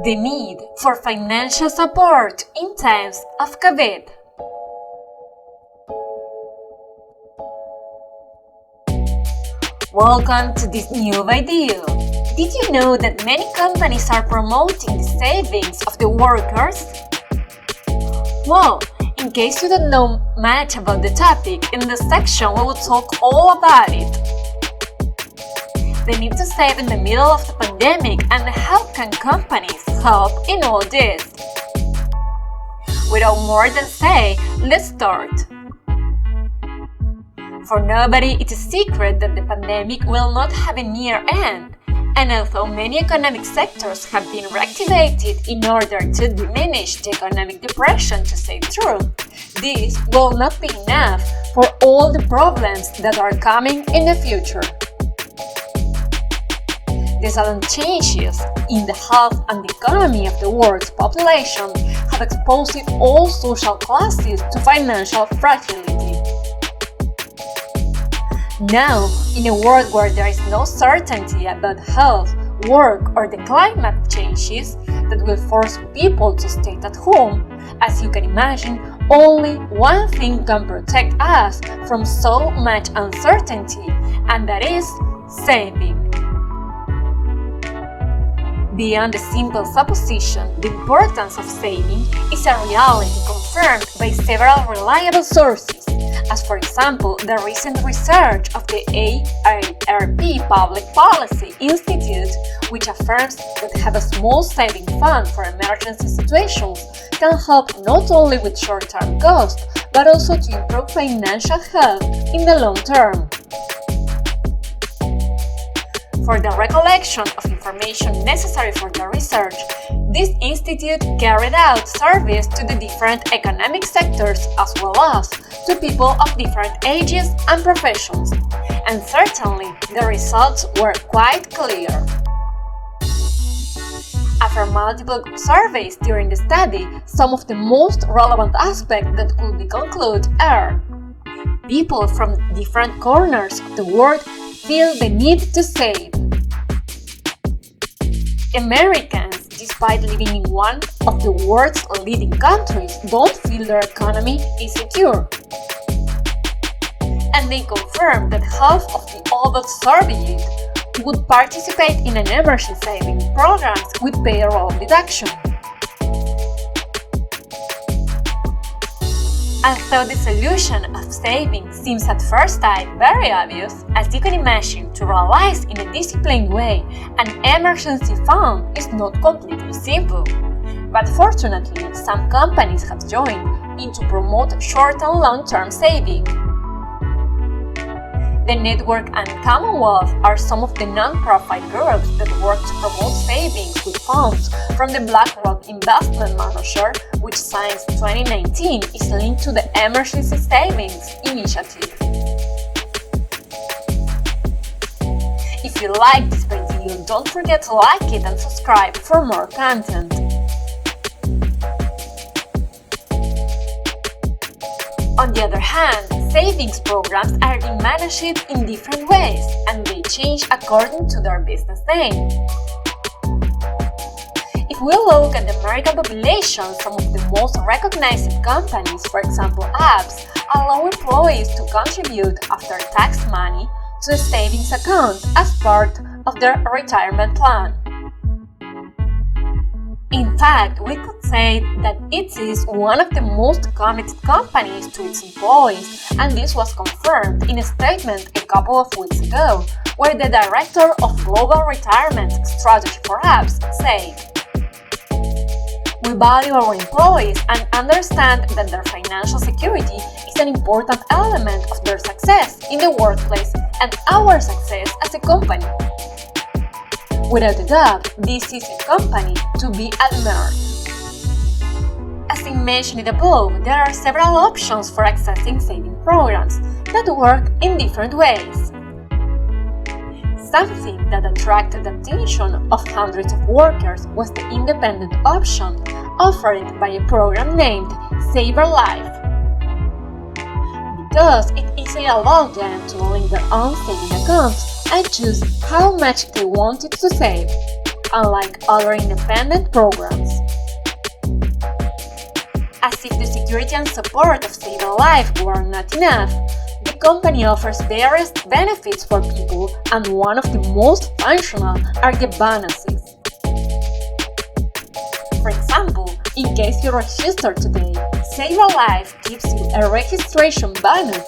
The need for financial support in times of COVID. Welcome to this new video. Did you know that many companies are promoting the savings of the workers? Well, in case you don't know much about the topic, in this section we will talk all about it. The need to save in the middle of the pandemic and how can companies help in all this? Without more than say, let's start. For nobody, it's a secret that the pandemic will not have a near end, and although many economic sectors have been reactivated in order to diminish the economic depression, to say the truth, this will not be enough for all the problems that are coming in the future. The sudden changes in the health and the economy of the world's population have exposed all social classes to financial fragility. Now, in a world where there is no certainty about health, work, or the climate changes that will force people to stay at home, as you can imagine, only one thing can protect us from so much uncertainty, and that is saving. Beyond the simple supposition, the importance of saving is a reality confirmed by several reliable sources, as for example the recent research of the AARP Public Policy Institute, which affirms that have a small saving fund for emergency situations can help not only with short-term costs, but also to improve financial health in the long term. For the recollection of information necessary for the research, this institute carried out surveys to the different economic sectors as well as to people of different ages and professions, and certainly the results were quite clear. After multiple surveys during the study, some of the most relevant aspects that could be concluded are: people from different corners of the world feel the need to save. Americans, despite living in one of the world's leading countries, don't feel their economy is secure. And they confirm that half of the adults surveyed would participate in an emergency saving programs with payroll deduction. Although the solution of saving seems at first sight very obvious, as you can imagine, to realize in a disciplined way an emergency fund is not completely simple. But fortunately, some companies have joined in to promote short and long-term saving. The Network and Commonwealth are some of the non-profit groups that work to promote savings with funds from the BlackRock Investment Manager, which since 2019 is linked to the Emergency Savings Initiative. If you like this video, don't forget to like it and subscribe for more content. On the other hand, savings programs are being managed in different ways, and they change according to their business name. If we look at the American population, some of the most recognized companies, for example apps, allow employees to contribute after-tax money to the savings account as part of their retirement plan. In fact, we could say that it is one of the most committed companies to its employees, and this was confirmed in a statement a couple of weeks ago, where the director of Global Retirement Strategy for Apps said, "We value our employees and understand that their financial security is an important element of their success in the workplace and our success as a company. Without a doubt, this is a company to be admired." As I mentioned above, there are several options for accessing saving programs that work in different ways. Something that attracted the attention of hundreds of workers was the independent option offered by a program named SaverLife, because it easily allowed them to link their own saving accounts and choose how much they wanted to save. unlike other independent programs. As if the security and support of Save a Life were not enough, the company offers various benefits for people, and one of the most functional are the bonuses. For example, in case you register today, Save a Life gives you a registration bonus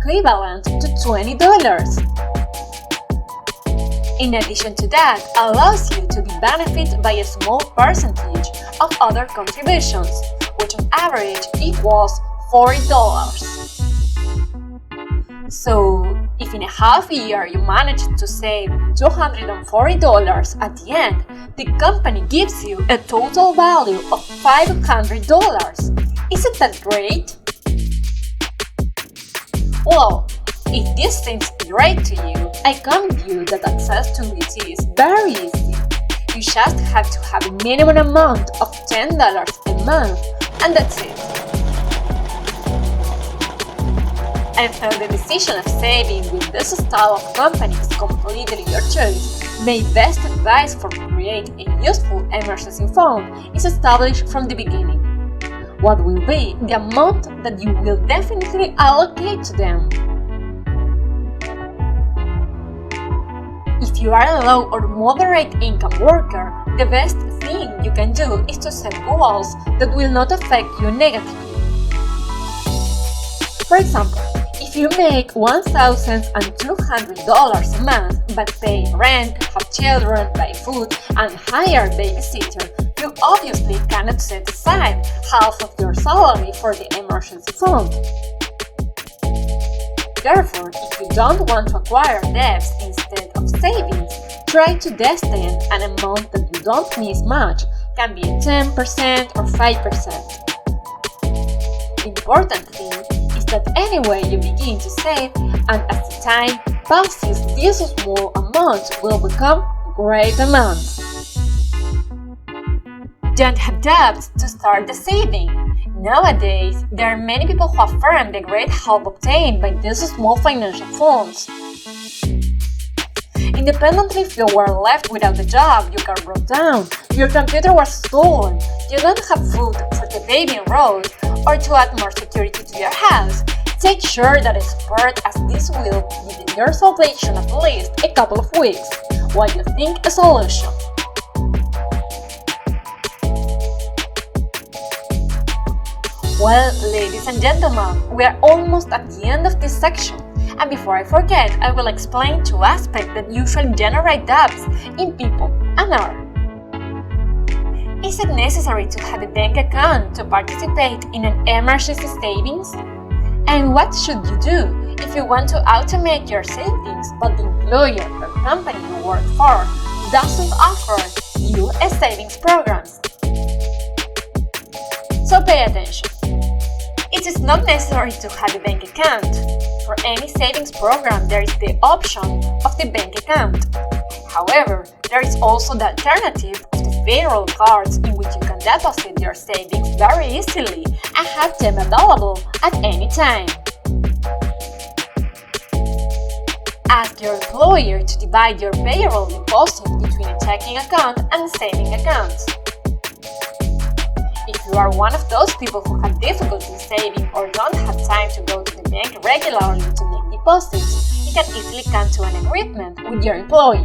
equivalent to $20. In addition to that, allows you to be benefited by a small percentage of other contributions, which on average equals $40. So, if in a half year you manage to save $240 at the end, the company gives you a total value of $500. Isn't that great? Well, if this seems great to you, I convince you that access to it is very easy. You just have to have a minimum amount of $10 a month, and that's it. And though the decision of saving with this style of company is completely your choice, my best advice for creating a useful emergency fund is established from the beginning. What will be the amount that you will definitely allocate to them? If you are a low or moderate income worker, the best thing you can do is to set goals that will not affect you negatively. For example, if you make $1,200 a month but pay rent, have children, buy food, and hire a babysitter, you obviously cannot set aside half of your salary for the emergency fund. Therefore, if you don't want to acquire debts instead of savings, try to destinate an amount that you don't miss much, can be 10% or 5%. The important thing is that anyway you begin to save, and as the time passes, these small amounts will become great amounts. Don't have debts to start the saving. Nowadays, there are many people who affirm the great help obtained by these small financial funds. Independently if you were left without a job, your car broke down, your computer was stolen, you don't have food for the baby on road, or to add more security to your house, take sure that a support as this will give your salvation at least a couple of weeks, while you think a solution. Well, ladies and gentlemen, we are almost at the end of this section, and before I forget, I will explain two aspects that usually generate debts in people and are. Is it necessary to have a bank account to participate in an emergency savings? And what should you do if you want to automate your savings but the employer or company you work for doesn't offer you a savings program? So pay attention. It is not necessary to have a bank account. For any savings program, there is the option of the bank account. However, there is also the alternative of the payroll cards in which you can deposit your savings very easily and have them available at any time. Ask your employer to divide your payroll deposit between a checking account and a saving account. If you are one of those people who have difficulty saving or don't have time to go to the bank regularly to make deposits, you can easily come to an agreement with your employer.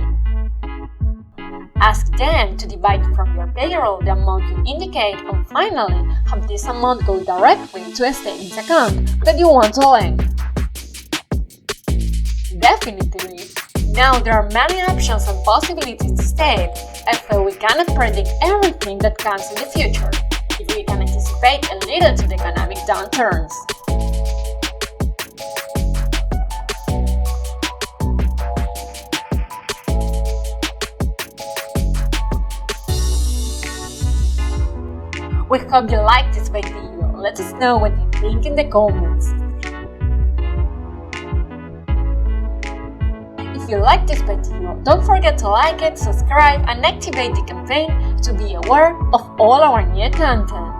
Ask them to divide from your payroll the amount you indicate, and finally, have this amount go directly to a savings account that you want to lend. Definitely. Now there are many options and possibilities to save, although we cannot predict everything that comes in the future. If we can anticipate a little to the economic downturns. We hope you liked this video. Let us know what you think in the comments. If you liked this video, don't forget to like it, subscribe, and activate the campaign to be aware of all our new content.